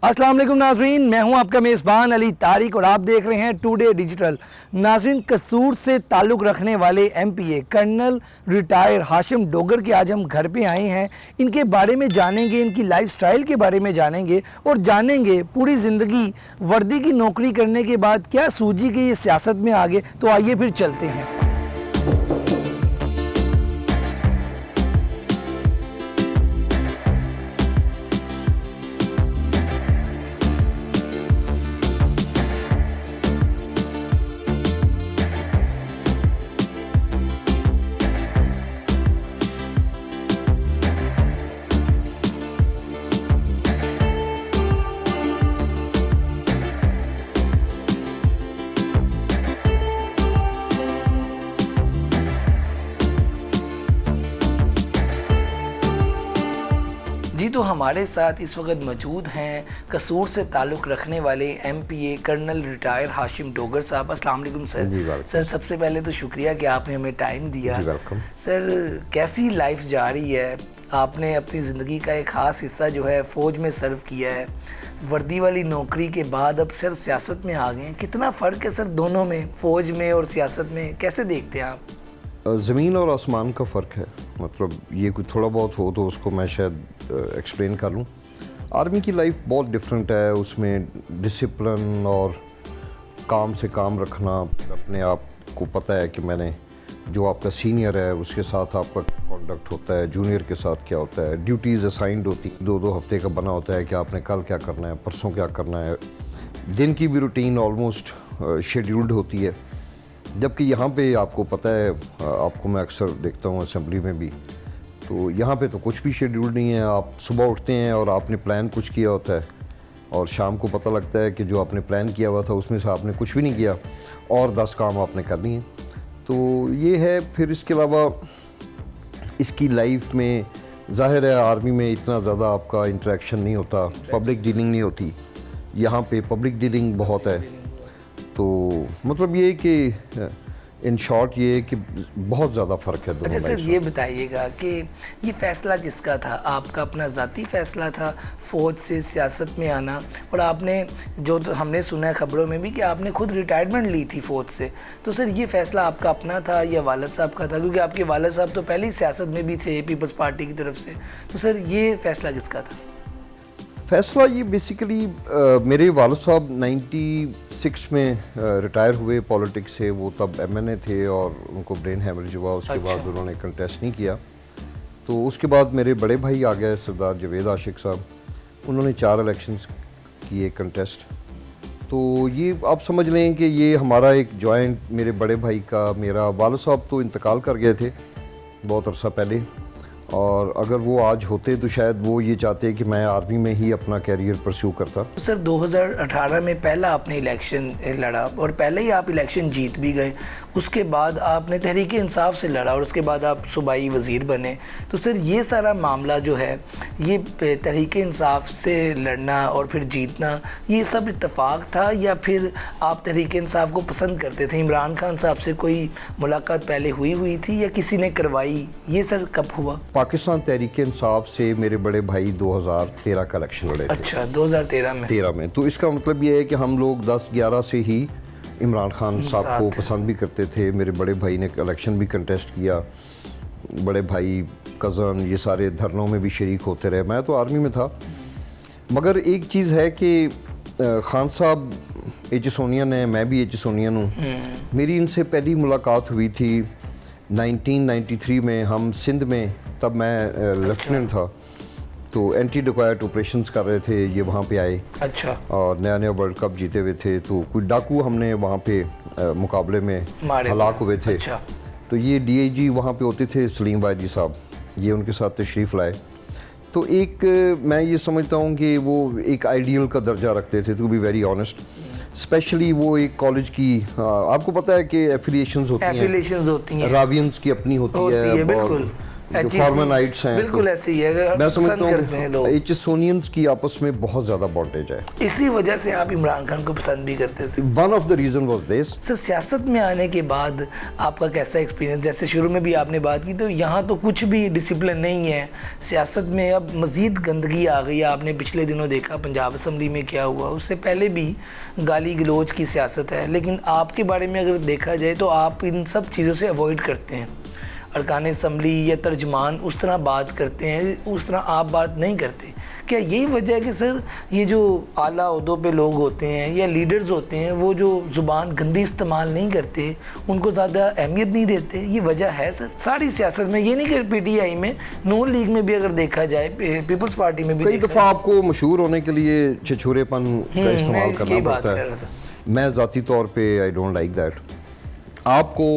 अस्सलाम वालेकुम नाजरीन, मैं हूं आपका मेज़बान अली तारिक और आप देख रहे हैं टुडे डिजिटल। नाजरीन, कसूर से ताल्लुक़ रखने वाले MPA colonel retire Hashim Dogar के आज हम घर पे आए हैं। इनके बारे में जानेंगे, इनकी लाइफस्टाइल के बारे में जानेंगे और जानेंगे पूरी ज़िंदगी वर्दी की नौकरी करने के बाद क्या सूझी कि ये सियासत में आ गए। तो आइए फिर चलते हैं। जी, तो हमारे साथ इस वक्त मौजूद हैं कसूर से ताल्लुक़ रखने वाले MPA colonel retire Hashim Dogar साहब। अस्सलाम वालेकुम सर। जी सर, सबसे पहले तो शुक्रिया कि आपने हमें टाइम दिया। जी वेलकम। सर, कैसी लाइफ जा रही है? आपने अपनी ज़िंदगी का एक ख़ास हिस्सा जो है फ़ौज में सर्व किया है, वर्दी वाली नौकरी के बाद अब सर सियासत में आ गए हैं। कितना फ़र्क है सर दोनों में, फ़ौज में और सियासत में, कैसे देखते हैं आप? ज़मीन और आसमान का फ़र्क है। मतलब ये कोई थोड़ा बहुत हो तो उसको मैं शायद एक्सप्लेन कर लूँ। आर्मी की लाइफ बहुत डिफरेंट है, उसमें डिसिप्लिन और काम से काम रखना, अपने आप को पता है कि मैंने जो आपका सीनियर है उसके साथ आपका कॉन्डक्ट होता है, जूनियर के साथ क्या होता है, ड्यूटीज़ असाइंड होती, दो हफ्ते का बना होता है कि आपने कल क्या करना है, परसों क्या करना है। दिन की भी रूटीन ऑलमोस्ट शेड्यूल्ड होती है। जबकि यहाँ पे आपको पता है, आपको मैं अक्सर देखता हूँ असेंबली में भी, तो यहाँ पे तो कुछ भी शेड्यूल नहीं है। आप सुबह उठते हैं और आपने प्लान कुछ किया होता है और शाम को पता लगता है कि जो आपने प्लान किया हुआ था उसमें से आपने कुछ भी नहीं किया और 10 काम आपने कर लिए। तो ये है। फिर इसके अलावा इसकी लाइफ में ज़ाहिर है आर्मी में इतना ज़्यादा आपका इंटरेक्शन नहीं होता, पब्लिक डीलिंग नहीं होती। यहाँ पे पब्लिक डीलिंग बहुत है। तो मतलब ये कि इन शॉर्ट ये है कि बहुत ज़्यादा फ़र्क है दोनों। अच्छा सर, ये बताइएगा कि ये फ़ैसला किसका था? आपका अपना ज़ाती फ़ैसला था फ़ौज से सियासत में आना? और आपने जो तो हमने सुना है ख़बरों में भी कि आपने खुद रिटायरमेंट ली थी फ़ौज से, तो सर ये फ़ैसला आपका अपना था या वालिद साहब का था? क्योंकि आपके वालिद साहब तो पहले ही सियासत में भी थे पीपल्स पार्टी की तरफ से। तो सर ये फ़ैसला किसका था? फ़ैसला ये बेसिकली मेरे वालिद साहब 96 में रिटायर हुए पॉलिटिक्स से। वो तब एमएनए थे और उनको ब्रेन हैमरेज हुआ। उसके बाद उन्होंने कंटेस्ट नहीं किया। तो उसके बाद मेरे बड़े भाई आ गए, सरदार जावेद आशिक साहब। उन्होंने 4 इलेक्शंस किए कंटेस्ट। तो ये आप समझ लें कि ये हमारा एक जॉइंट, मेरे बड़े भाई का, मेरा वालिद साहब तो इंतकाल कर गए थे बहुत अरसा पहले, और अगर वो आज होते तो शायद वो ये चाहते कि मैं आर्मी में ही अपना कैरियर परस्यू करता। सर 2018 में पहला आपने इलेक्शन लड़ा और पहले ही आप इलेक्शन जीत भी गए। उसके बाद आपने तहरीक इंसाफ से लड़ा और उसके बाद आप सूबाई वज़ीर बने। तो सर ये सारा मामला जो है, ये तहरीक इंसाफ से लड़ना और फिर जीतना, ये सब इत्तेफाक था या फिर आप तहरीक इंसाफ को पसंद करते थे? इमरान खान साहब से कोई मुलाकात पहले हुई थी या किसी ने करवाई? ये सर कब हुआ? पाकिस्तान तहरीक इंसाफ से मेरे बड़े भाई 2013 का इलेक्शन लड़े थे। अच्छा, 2013 में। तो इसका मतलब ये है कि हम लोग 10-11 से ही इमरान खान साहब को पसंद भी करते थे। मेरे बड़े भाई ने इलेक्शन भी कंटेस्ट किया, बड़े भाई, कज़न, ये सारे धरनों में भी शरीक होते रहे। मैं तो आर्मी में था। मगर एक चीज़ है कि खान साहब एचसोनियन है, मैं भी एचसोनियन हूँ। मेरी इनसे पहली मुलाकात हुई थी 1993 में। हम सिंध में, तब मैं लेफ्टिनेंट था, तो एंटी डिकॉयट ऑपरेशंस कर रहे थे, ये वहाँ पे आए। अच्छा। और नया वर्ल्ड कप जीते हुए थे, तो कोई डाकू हमने वहाँ पे मुकाबले में हलाक हुए थे। अच्छा। तो ये डीआईजी वहाँ पे होते थे, सलीम बायदी साहब, ये उनके साथ तशरीफ़ लाए। तो एक मैं ये समझता हूँ कि वो एक आइडियल का दर्जा रखते थे, to be very honest. Specially वो एक कॉलेज की, आपको पता है कि एफिलिएशंस होती हैं, रावियंस की अपनी होती और बिल्कुल। जो फॉर्मनाइट्स हैं, बिल्कुल ऐसे ही है, मैं समझता पसंद करते हैं हूँ लोग। एचएसोनियंस की आपस में बहुत ज़्यादा बॉन्डेज है। इसी वजह से आप इमरान खान को पसंद भी करते थे। One of the reason was this. Sir, सियासत में आने के बाद आपका कैसा एक्सपीरियंस? जैसे शुरू में भी आपने बात की, तो यहाँ तो कुछ भी डिसिप्लिन नहीं है, सियासत में अब मज़ीद गंदगी आ गई है। आपने पिछले दिनों देखा पंजाब असम्बली में क्या हुआ, उससे पहले भी गाली गलोच की सियासत है। लेकिन आपके बारे में अगर देखा जाए तो आप इन सब चीज़ों से अवॉइड करते हैं। अरकान असम्बली या तर्जमान उस तरह बात करते हैं, उस तरह आप बात नहीं करते। क्या यही वजह है कि सर ये जो आला ओहदों पे लोग होते हैं या लीडर्स होते हैं, वो जो ज़ुबान गंदी इस्तेमाल नहीं करते, उनको ज़्यादा अहमियत नहीं देते, ये वजह है सर सारी सियासत में? ये नहीं कि पीटीआई में, नून लीग में भी अगर देखा जाए, पीपल्स पार्टी में भी कई दफ़ा आपको मशहूर होने के लिए छिछोरेपन का इस्तेमाल करना पड़ता है। मैं ज़ाती तौर पे आई डोंट लाइक दैट। आपको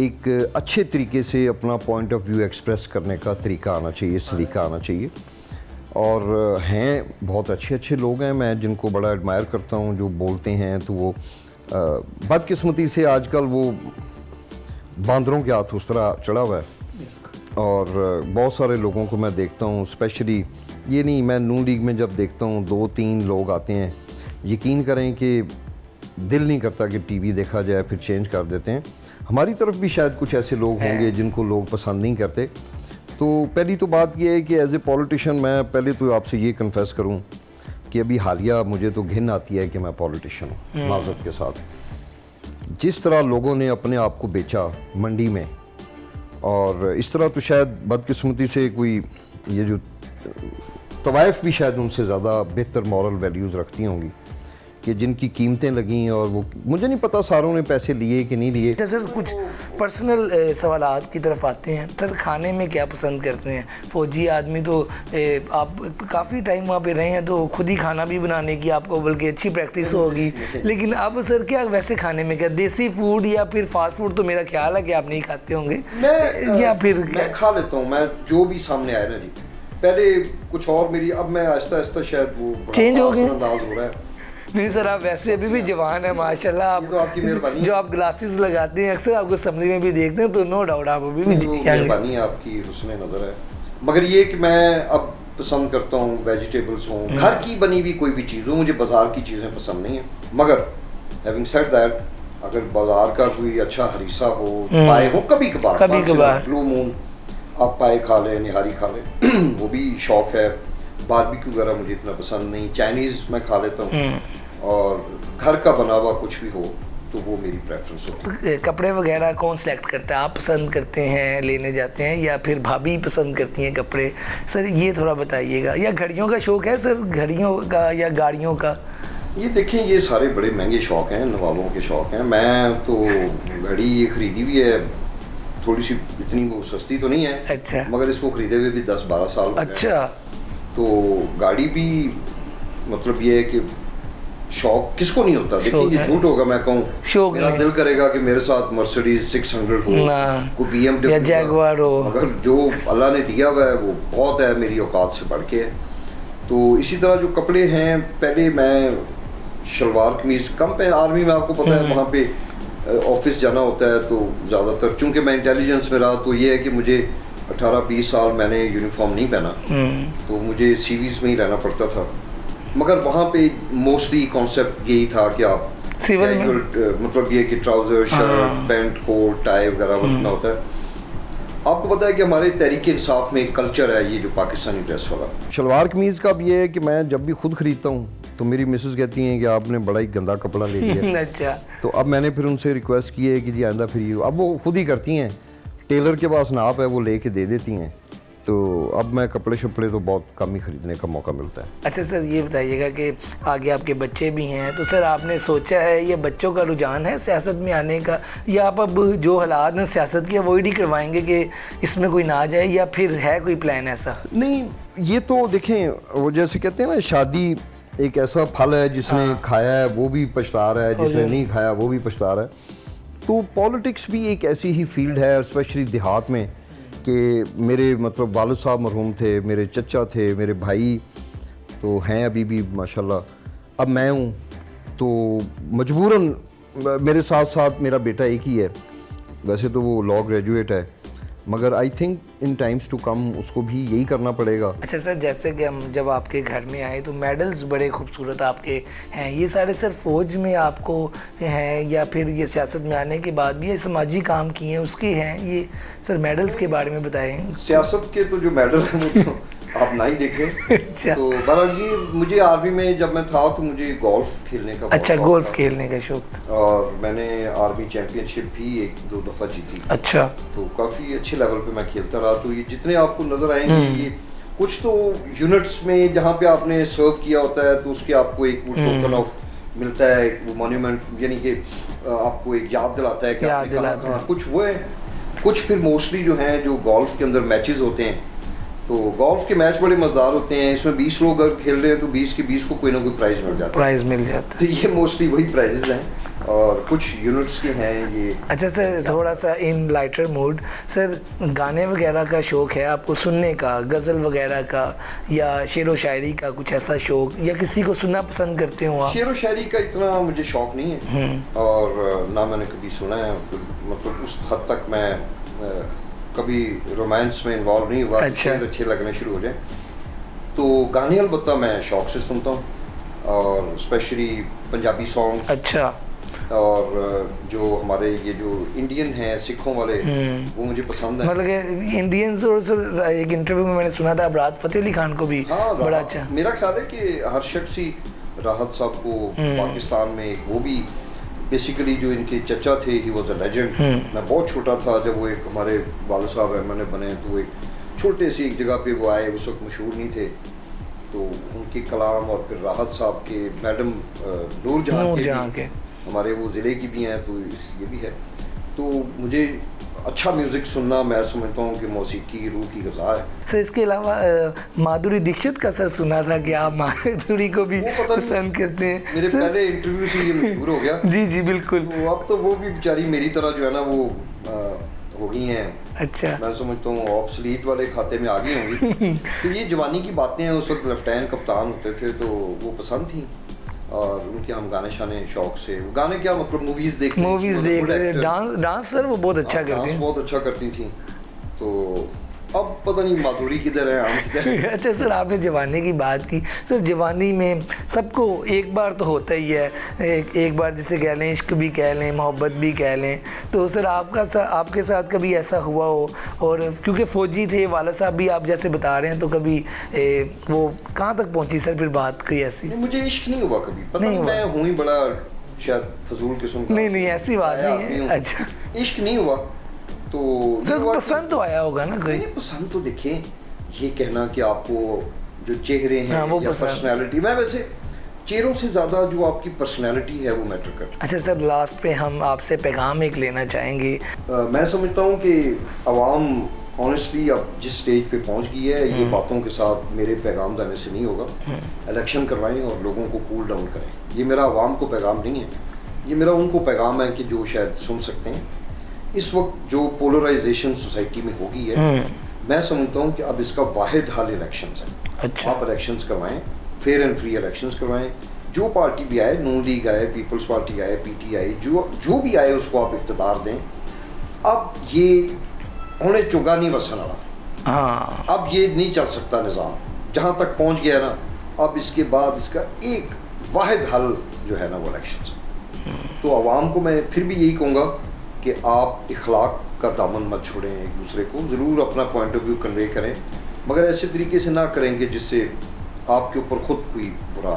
एक अच्छे तरीके से अपना पॉइंट ऑफ व्यू एक्सप्रेस करने का तरीका आना चाहिए, सलीका आना चाहिए। और हैं बहुत अच्छे अच्छे लोग हैं, मैं जिनको बड़ा एडमायर करता हूँ, जो बोलते हैं। तो वो बदकिस्मती से आजकल वो बांदरों के हाथ उस तरह चढ़ा हुआ है। और बहुत सारे लोगों को मैं देखता हूँ, स्पेशली ये नहीं, मैं नून लीग में जब देखता हूँ 2-3 लोग आते हैं, यकीन करें कि दिल नहीं करता कि टीवी देखा जाए, फिर चेंज कर देते हैं। हमारी तरफ भी शायद कुछ ऐसे लोग होंगे जिनको लोग पसंद नहीं करते। तो पहली तो बात यह है कि एज ए पॉलिटिशियन मैं पहले तो आपसे ये कन्फेस करूं कि अभी हालिया मुझे तो घिन आती है कि मैं पॉलिटिशियन हूँ। माज़रत के साथ जिस तरह लोगों ने अपने आप को बेचा मंडी में, और इस तरह तो शायद बदकिस्मती से कोई ये जो तवाइफ भी शायद उनसे ज़्यादा बेहतर मॉरल वैल्यूज़ रखती होंगी कि जिनकी कीमतें लगीं, और वो मुझे नहीं पता सारों ने पैसे लिए कि नहीं लिए। अच्छा सर, कुछ पर्सनल सवालात की तरफ आते हैं। सर, खाने में क्या पसंद करते हैं? फ़ौजी आदमी तो आप काफ़ी टाइम वहाँ पे रहे हैं, तो खुद ही खाना भी बनाने की आपको बल्कि अच्छी प्रैक्टिस होगी। लेकिन अब सर क्या वैसे खाने में क्या, देसी फूड या फिर फास्ट फूड? तो मेरा ख्याल है कि आप नहीं खाते होंगे। या फिर मैं खा लेता हूँ, मैं जो भी सामने आए ना जी। पहले कुछ और मेरी, अब मैं आहिस्ता आहिस्ता शायद वो चेंज हो गए। अंदाज हो रहा है। नहीं सर, आप वैसे अभी भी जवान है माशाल्लाह। आप तो आपकी मेहरबानी, जो आप ग्लासेस लगाते हैं, अक्सर आपको असम्बली में भी देखते हैं, तो नो डाउट आप अभी भी मेहरबानी आपकी, हुस्न नज़र है। मगर ये कि मैं अब पसंद करता हूँ वेजिटेबल्स हों, घर की बनी हुई कोई भी चीज़ हो, मुझे बाज़ार की चीज़ें पसंद नहीं है। मगर हैविंग सेड दैट, अगर बाज़ार का कोई अच्छा हरीसा हो, पाए हो, कभी कभार ब्लू मून आप पाए खा लें, निहारी खा लें, वो भी शौक़ है। बारबेक्यू वगैरह मुझे इतना पसंद नहीं, चाइनीज़ मैं खा लेता हूँ, और घर का बना हुआ कुछ भी हो तो वो मेरी प्रेफरेंस होती है। कपड़े वगैरह कौन सेलेक्ट करता है? आप पसंद करते हैं, लेने जाते हैं, या फिर भाभी पसंद करती हैं कपड़े? सर ये थोड़ा बताइएगा। या घड़ियों का शौक़ है सर, घड़ियों का या गाड़ियों का? ये देखें, ये सारे बड़े महंगे शौक़ हैं, नवाबों के शौक़ हैं। मैं तो घड़ी ये ख़रीदी भी है, थोड़ी सी, इतनी वो सस्ती तो नहीं है। अच्छा। मगर इसको ख़रीदे हुए भी 10-12 साल। अच्छा। तो गाड़ी भी, मतलब ये है कि शौक किसको नहीं होता। देखिए, ये झूठ होगा मैं कहूँ, मेरा दिल करेगा कि मेरे साथ मर्सिडीज 600 हो, कोई BMW या जैगवार हो, मगर जो अल्लाह ने दिया हुआ है वो बहुत है, मेरी औकात से बढ़ के है। तो इसी तरह जो कपड़े हैं, पहले मैं शलवार कमीज़ कम पे, आर्मी में आपको पता है वहाँ पे ऑफिस जाना होता है, तो ज़्यादातर चूँकि मैं इंटेलिजेंस में रहा, तो ये है कि मुझे 18-20 साल मैंने यूनिफॉर्म नहीं पहना, तो मुझे सीवीज़ में ही रहना पड़ता था। मगर वहाँ पे मोस्टली कॉन्सेप्ट यही था कि आप सिविल में, मतलब ये कि trouser, shirt, pant, coat, tie वगैरह बचना होता है। आपको पता है कि हमारे तहरीक इंसाफ में कल्चर है ये जो पाकिस्तानी ड्रेस वाला। शलवार कमीज़ का अब ये है कि मैं जब भी खुद ख़रीदता हूँ तो मेरी मिसेस कहती हैं कि आपने बड़ा ही गंदा कपड़ा ले लिया। अच्छा। तो अब मैंने फिर उनसे रिक्वेस्ट की है कि जी आइंदा फिर ये, अब वो खुद ही करती हैं, टेलर के पास नाप है, वो लेके दे देती हैं। तो अब मैं कपड़े शपड़े तो बहुत कम ही ख़रीदने का मौका मिलता है। अच्छा सर, ये बताइएगा कि आगे आपके बच्चे भी हैं, तो सर आपने सोचा है ये बच्चों का रुझान है सियासत में आने का, या आप अब जो हालात हैं सियासत के वही नहीं करवाएंगे कि इसमें कोई ना आ जाए, या फिर है कोई प्लान ऐसा? नहीं, ये तो देखें, वो जैसे कहते हैं ना, शादी एक ऐसा फल है जिसने खाया है वो भी पछता रहा है, जिसने नहीं खाया वो भी पछता रहा है। तो पॉलिटिक्स भी एक ऐसी ही फील्ड है, स्पेशली देहात में, कि मेरे मतलब वालिद साहब मरहूम थे, मेरे चचा थे, मेरे भाई तो हैं अभी भी माशाल्लाह। अब मैं हूँ तो मजबूरन, मेरे साथ साथ मेरा बेटा एक ही है, वैसे तो वो लॉ ग्रेजुएट है, मगर I think in times to come उसको भी यही करना पड़ेगा। अच्छा सर, जैसे कि हम जब आपके घर में आए तो मेडल्स बड़े खूबसूरत आपके हैं, ये सारे सर फौज में आपको हैं या फिर ये सियासत में आने के बाद भी ये समाजी काम किए हैं उसके हैं? ये सर मेडल्स के बारे में बताएं। सियासत के तो जो मेडल हैं वो तो आप ना ही देखें। अच्छा। तो बहरहाल ये मुझे आर्मी में जब मैं था तो मुझे गोल्फ खेलने का अच्छा, गोल्फ खेलने का शौक था। और मैंने आर्मी चैंपियनशिप भी 1-2 दफ़ा जीती। अच्छा। तो काफ़ी अच्छे लेवल पे मैं खेलता रहा। तो ये जितने आपको नज़र आएंगे ये कुछ तो यूनिट्स में जहाँ पे आपने सर्व किया होता है तो उसके आपको एक वो टोकन ऑफ मिलता है, वो मॉन्यूमेंट, यानी कि आपको एक याद दिलाता है कि आपने कहाँ कुछ वो है। कुछ फिर मोस्टली जो हैं जो गोल्फ के अंदर मैचेस होते हैं तो गोल्फ के मैच बड़े मज़ेदार होते हैं। इसमें 20 लोग अगर खेल रहे हैं तो 20 के 20 को कोई ना कोई प्राइज़ मिल जाता है। तो ये मोस्टली वही प्राइजेस हैं और कुछ यूनिट्स के हैं ये। अच्छा सर, थोड़ा सा इन लाइटर मूड, सर गाने वगैरह का शौक़ है आपको सुनने का, गज़ल वगैरह का या शेर व शायरी का कुछ ऐसा शौक़, या किसी को सुनना पसंद करते हो आप? शेर व शायरी का इतना मुझे शौक़ नहीं है और ना मैंने कभी सुना है, मतलब उस हद तक मैं कभी रोमांस में इन्वॉल्व नहीं हुआ। अच्छा। अच्छे लगने शुरू हो जाए तो गाने अलबत्ता मैं शौक़ से सुनता हूँ और स्पेशली पंजाबी सॉन्ग। अच्छा। और जो हमारे ये जो इंडियन हैं सिखों वाले वो मुझे पसंद है। मतलब कि इंडियंस, और सर एक इंटरव्यू में मैंने सुना था आप राहत फ़तेह अली खान को भी बड़ा अच्छा। मेरा ख्याल है कि हर शख्स ही राहत साहब को पाकिस्तान में वो भी बेसिकली जो इनके चचा थे, ही वॉज अ लेजेंड। मैं बहुत छोटा था जब वो एक हमारे वालिद साहब एमएनए बने तो एक छोटे सी एक जगह पे वो आए, उस वक्त मशहूर नहीं थे। तो उनके कलाम और फिर राहत साहब के मैडम नूरजहां के हमारे वो ज़िले की भी हैं तो ये भी है। तो मुझे अच्छा म्यूज़िक सुनना मैं समझता हूँ कि मौसीकी रूह की ग़िज़ा है। सर इसके अलावा माधुरी दीक्षित का सर सुना था कि आप माधुरी को भी पसंद करते हैं। मेरे पहले इंटरव्यू से ये मशहूर हो गया। जी जी बिल्कुल। तो अब तो वो भी बेचारी मेरी तरह जो है ना वो हो गई हैं। अच्छा। मैं समझता हूँ ऑब्सलीट वाले खाते में आ गई होंगी। तो ये जवानी की बातें हैं, उस वक्त लेफ्टिनेंट कप्तान होते थे तो वो पसंद थी और उनके हम गाने शाने शौक से, गाने क्या मतलब मूवीज देख रहे, डांस सर वो बहुत अच्छा करती हैं, बहुत अच्छा करती थी। तो अब पता नहीं माधुरी किधर है, हम किधर है। अच्छा सर, आपने जवानी की बात की। सर जवानी में सबको एक बार तो होता ही है, एक बार जिसे कह लें इश्क भी कह लें, मोहब्बत भी कह लें। तो सर आपके साथ कभी ऐसा हुआ हो? और क्योंकि फ़ौजी थे वाला साहब भी आप जैसे बता रहे हैं, तो कभी वो कहाँ तक पहुँची सर फिर बात कोई ऐसी? मुझे इश्क नहीं हुआ कभी, पता नहीं, मैं हूँ ही बड़ा शायद फजूल किस्म का। नहीं ऐसी बात नहीं है। अच्छा, इश्क नहीं हुआ तो सर पसंद तो आया होगा ना कोई? पसंद तो देखें, ये कहना कि आपको जो चेहरे हैं वो या पर्सनैलिटी, मैं वैसे चेहरों से ज़्यादा जो आपकी पर्सनैलिटी है वो मैटर करती है। अच्छा सर, लास्ट पे हम आपसे पैगाम एक लेना चाहेंगे। मैं समझता हूँ कि आवाम ऑनेस्टली अब जिस स्टेज पे पहुँच गई है, ये बातों के साथ मेरे पैगाम देने से नहीं होगा। इलेक्शन करवाएं और लोगों को कूल डाउन करें। ये मेरा आवाम को पैगाम नहीं है, ये मेरा उनको पैगाम है कि जो शायद सुन सकते हैं। इस वक्त जो पोलराइजेशन सोसाइटी में हो गई है, मैं समझता हूँ कि अब इसका वाहिद हल इलेक्शंस है। अच्छा। आप इलेक्शंस करवाएं, फेयर एंड फ्री इलेक्शंस करवाएं। जो पार्टी भी आए, नून लीग आए, पीपल्स पार्टी आए, पीटीआई, जो भी आए उसको आप इक़्तिदार दें। अब ये उन्हें चुगा नहीं बसन वाला। हाँ, अब ये नहीं चल सकता निज़ाम, जहाँ तक पहुँच गया ना। अब इसके बाद इसका एक वाहिद हल जो है ना वो इलेक्शंस। तो आवाम को मैं फिर भी यही कहूँगा कि आप इखलाक का दामन मत छोड़ें, एक दूसरे को ज़रूर अपना पॉइंट ऑफ व्यू कन्वे करें, मगर ऐसे तरीके से ना करेंगे जिससे आपके ऊपर ख़ुद कोई बुरा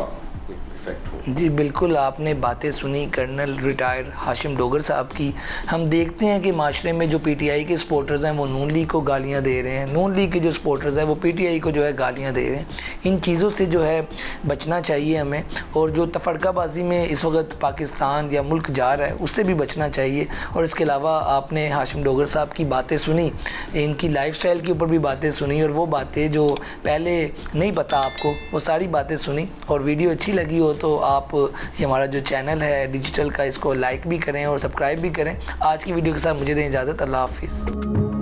इफेक्ट हो। जी बिल्कुल, आपने बातें सुनी कर्नल रिटायर हाशिम डोगर साहब की। हम देखते हैं कि माशरे में जो पीटीआई के सपोर्टर्स हैं वो नून लीग को गालियां दे रहे हैं, नून लीग के जो सपोर्टर्स हैं वो पीटीआई को जो है गालियां दे रहे हैं। इन चीज़ों से जो है बचना चाहिए हमें, और जो तफरकाबाजी में इस वक्त पाकिस्तान या मुल्क जा रहा है उससे भी बचना चाहिए। और इसके अलावा आपने हाशिम डोगर साहब की बातें सुनी, इनकी लाइफस्टाइल के ऊपर भी बातें सुनी, और वो बातें जो पहले नहीं पता आपको वो सारी बातें सुनी। और वीडियो अच्छी लगी हो तो आप ये हमारा जो चैनल है डिजिटल का, इसको लाइक भी करें और सब्सक्राइब भी करें। आज की वीडियो के साथ मुझे दें इजाज़त। अल्लाह हाफिज़।